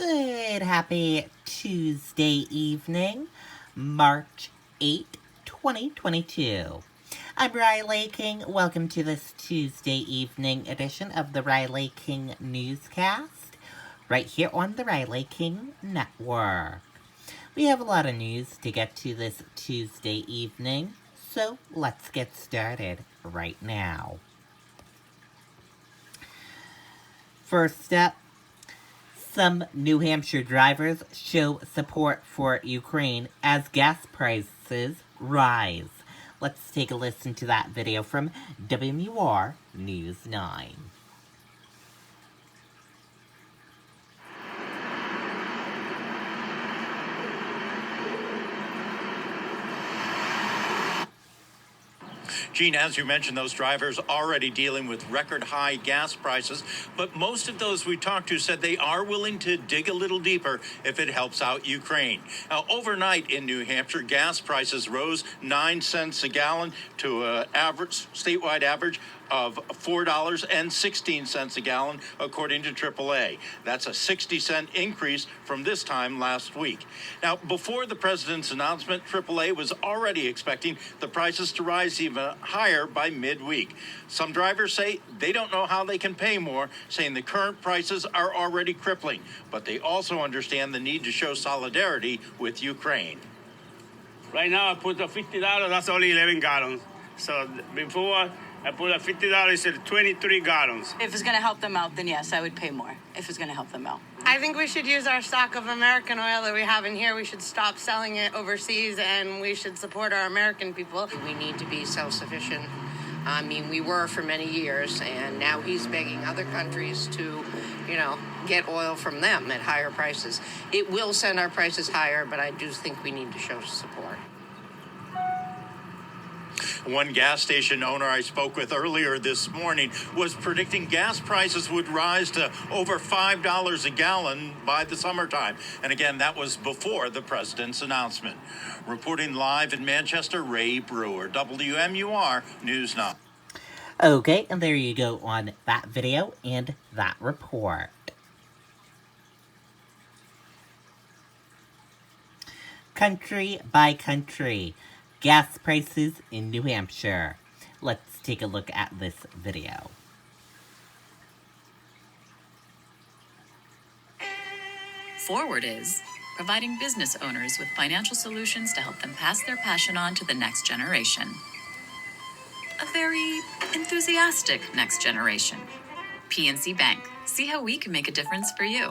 Good, happy Tuesday evening, March 8th, 2022. I'm Riley King. Welcome to this Tuesday evening edition of the Riley King Newscast, right here on the Riley King Network. We have a lot of news to get to this Tuesday evening, so let's get started right now. First up, some New Hampshire drivers show support for Ukraine as gas prices rise. Let's take a listen to that video from WMUR News 9. Gene, as you mentioned, those drivers already dealing with record high gas prices, but most of those we talked to said they are willing to dig a little deeper if it helps out Ukraine. Now, overnight in New Hampshire, gas prices rose 9 cents a gallon to an statewide average of $4.16 a gallon, according to AAA. That's a 60-cent increase from this time last week. Now, before the president's announcement, AAA was already expecting the prices to rise even higher by midweek. Some drivers say they don't know how they can pay more, saying the current prices are already crippling, but they also understand the need to show solidarity with Ukraine. Right now, I put the $50, that's only 11 gallons. So before, I put a $50, it's 23 gallons. If it's going to help them out, then yes, I would pay more if it's going to help them out. I think we should use our stock of American oil that we have in here. We should stop selling it overseas, and we should support our American people. We need to be self-sufficient. I mean, we were for many years, and now he's begging other countries to, get oil from them at higher prices. It will send our prices higher, but I do think we need to show support. One gas station owner I spoke with earlier this morning was predicting gas prices would rise to over $5 a gallon by the summertime. And again, that was before the president's announcement. Reporting live in Manchester, Ray Brewer, WMUR News 9. Okay, and there you go on that video and that report. Country by country. Gas prices in New Hampshire. Let's take a look at this video. Forward is providing business owners with financial solutions to help them pass their passion on to the next generation. A very enthusiastic next generation. PNC Bank. See how we can make a difference for you.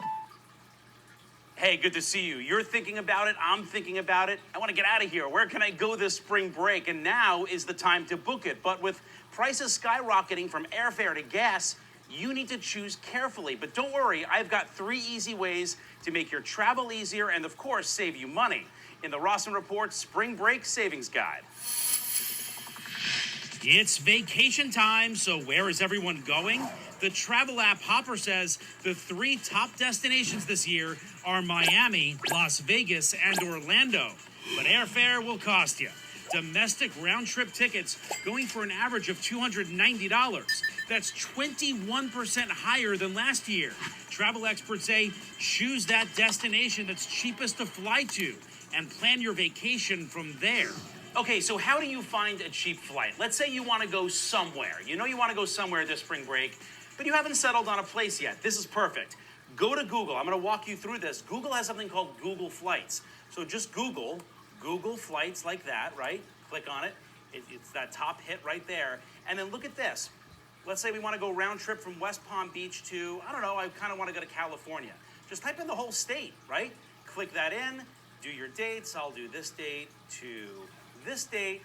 Hey, good to see you. You're thinking about it. I'm thinking about it. I want to get out of here. Where can I go this spring break? And now is the time to book it. But with prices skyrocketing from airfare to gas, you need to choose carefully. But don't worry, I've got 3 easy ways to make your travel easier and, of course, save you money in the Rossman Report Spring Break Savings Guide. It's vacation time, so where is everyone going? The travel app Hopper says the 3 top destinations this year are Miami, Las Vegas, and Orlando. But airfare will cost you. Domestic round-trip tickets going for an average of $290. That's 21% higher than last year. Travel experts say choose that destination that's cheapest to fly to and plan your vacation from there. Okay, so how do you find a cheap flight? Let's say you want to go somewhere. You know you want to go somewhere this spring break, but you haven't settled on a place yet. This is perfect. Go to Google. I'm going to walk you through this. Google has something called Google Flights. So just Google Flights like that, right? Click on it. It's that top hit right there. And then look at this. Let's say we want to go round trip from West Palm Beach to, I don't know, I kind of want to go to California. Just type in the whole state, right? Click that in, do your dates. I'll do this date to this date,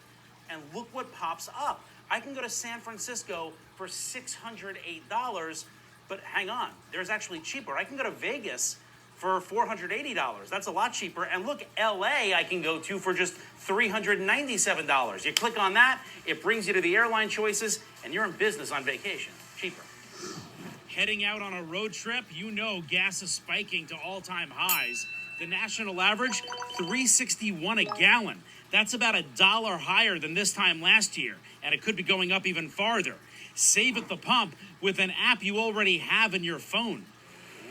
and look what pops up. I can go to San Francisco for $608, but hang on, there's actually cheaper. I can go to Vegas for $480. That's a lot cheaper. And look, LA I can go to for just $397. You click on that, it brings you to the airline choices, and you're in business on vacation. Cheaper. Heading out on a road trip, you know gas is spiking to all-time highs. The national average, $3.61 a gallon. That's about $1 higher than this time last year, and it could be going up even farther. Save at the pump with an app you already have in your phone.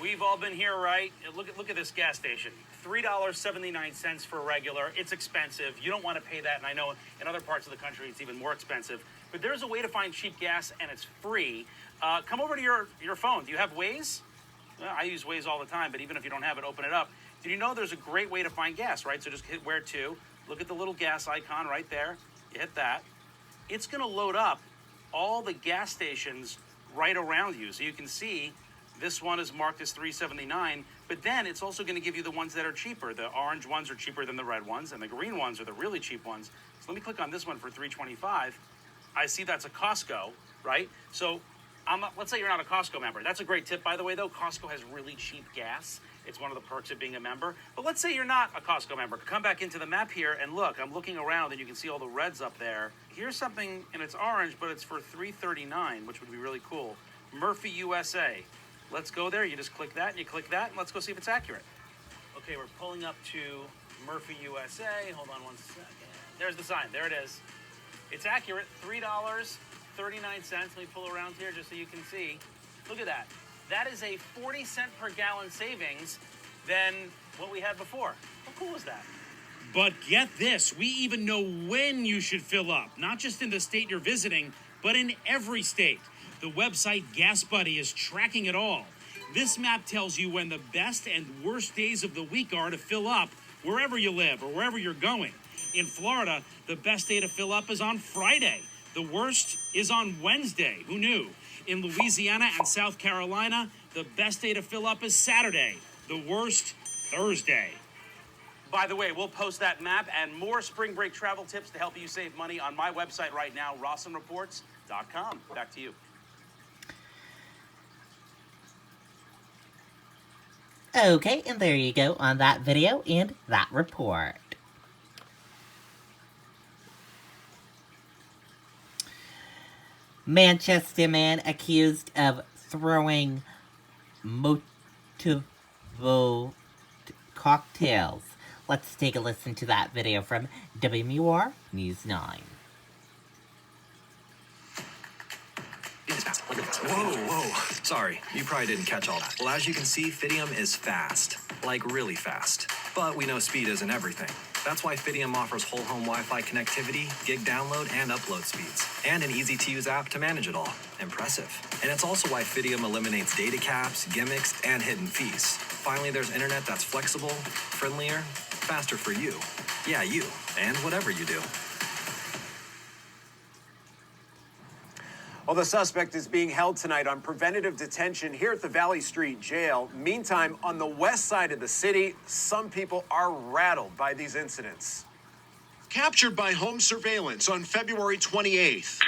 We've all been here, right? Look at this gas station. $3.79 for regular. It's expensive. You don't want to pay that, and I know in other parts of the country it's even more expensive. But there's a way to find cheap gas, and it's free. Come over to your phone. Do you have Waze? Well, I use Waze all the time, but even if you don't have it, open it up. Did you know there's a great way to find gas, right? So just hit where to. Look at the little gas icon right there. You hit that. It's going to load up all the gas stations right around you. So you can see this one is marked as $3.79, but then it's also going to give you the ones that are cheaper. The orange ones are cheaper than the red ones, and the green ones are the really cheap ones. So let me click on this one for $3.25. I see that's a Costco, right? So let's say you're not a Costco member. That's a great tip, by the way, though. Costco has really cheap gas. It's one of the perks of being a member. But let's say you're not a Costco member. Come back into the map here, and look, I'm looking around, and you can see all the reds up there. Here's something, and it's orange, but it's for $3.39, which would be really cool. Murphy, USA. Let's go there. You just click that, and you click that, and let's go see if it's accurate. Okay, we're pulling up to Murphy, USA. Hold on one second. There's the sign. There it is. It's accurate. $3.39. Let me pull around here just so you can see. Look at that. That is a 40-cent per gallon savings than what we had before. How cool is that? But get this, we even know when you should fill up, not just in the state you're visiting, but in every state. The website Gas Buddy is tracking it all. This map tells you when the best and worst days of the week are to fill up wherever you live or wherever you're going. In Florida, the best day to fill up is on Friday. The worst is on Wednesday. Who knew? In Louisiana and South Carolina, the best day to fill up is Saturday. The worst, Thursday. By the way, we'll post that map and more spring break travel tips to help you save money on my website right now, rawsonreports.com. Back to you. Okay, and there you go on that video and that report. Manchester man accused of throwing Molotov cocktails. Let's take a listen to that video from WMUR News 9. Whoa. Sorry, you probably didn't catch all that. Well, as you can see, Fidium is fast. Like really fast. But we know speed isn't everything. That's why Fidium offers whole home Wi-Fi connectivity, gig download, and upload speeds. And an easy-to-use app to manage it all. Impressive. And it's also why Fidium eliminates data caps, gimmicks, and hidden fees. Finally, there's internet that's flexible, friendlier, faster for you. Yeah, you. And whatever you do. Well, the suspect is being held tonight on preventative detention here at the Valley Street Jail. Meantime, on the west side of the city, some people are rattled by these incidents. Captured by home surveillance on February 28th.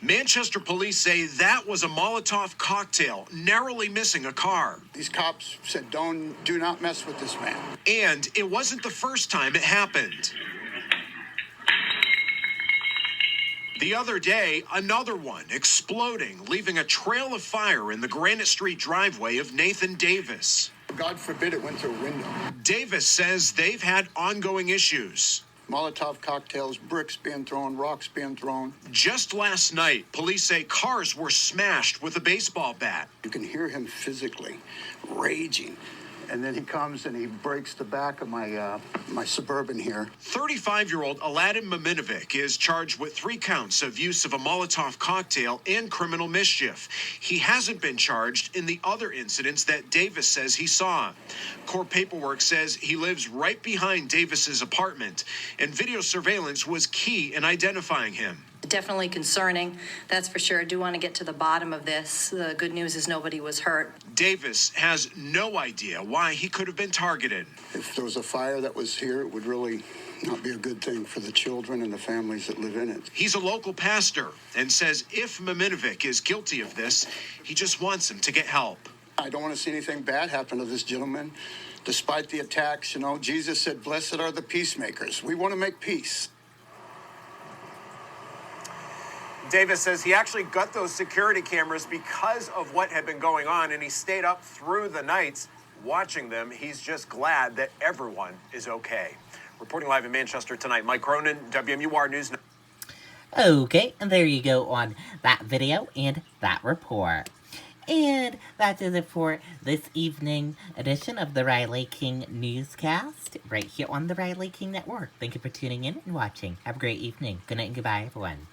Manchester police say that was a Molotov cocktail, narrowly missing a car. These cops said, do not mess with this man. And it wasn't the first time it happened. The other day, another one exploding, leaving a trail of fire in the Granite Street driveway of Nathan Davis. God forbid it went through a window. Davis says they've had ongoing issues. Molotov cocktails, bricks being thrown, rocks being thrown. Just last night, police say cars were smashed with a baseball bat. You can hear him physically raging. And then he comes and he breaks the back of my Suburban here. 35-year-old Aladdin Maminovic is charged with 3 counts of use of a Molotov cocktail and criminal mischief. He hasn't been charged in the other incidents that Davis says he saw. Court paperwork says he lives right behind Davis's apartment, and video surveillance was key in identifying him. Definitely concerning, that's for sure. I do want to get to the bottom of this. The good news is nobody was hurt. Davis has no idea why he could have been targeted. If there was a fire that was here, it would really not be a good thing for the children and the families that live in it. He's a local pastor and says if Maminovic is guilty of this, he just wants him to get help. I don't want to see anything bad happen to this gentleman. Despite the attacks, Jesus said, blessed are the peacemakers. We want to make peace. Davis says he actually got those security cameras because of what had been going on, and he stayed up through the nights watching them. He's just glad that everyone is okay. Reporting live in Manchester tonight, Mike Cronin, WMUR News. Okay, and there you go on that video and that report. And that is it for this evening edition of the Riley King Newscast, right here on the Riley King Network. Thank you for tuning in and watching. Have a great evening. Good night and goodbye, everyone.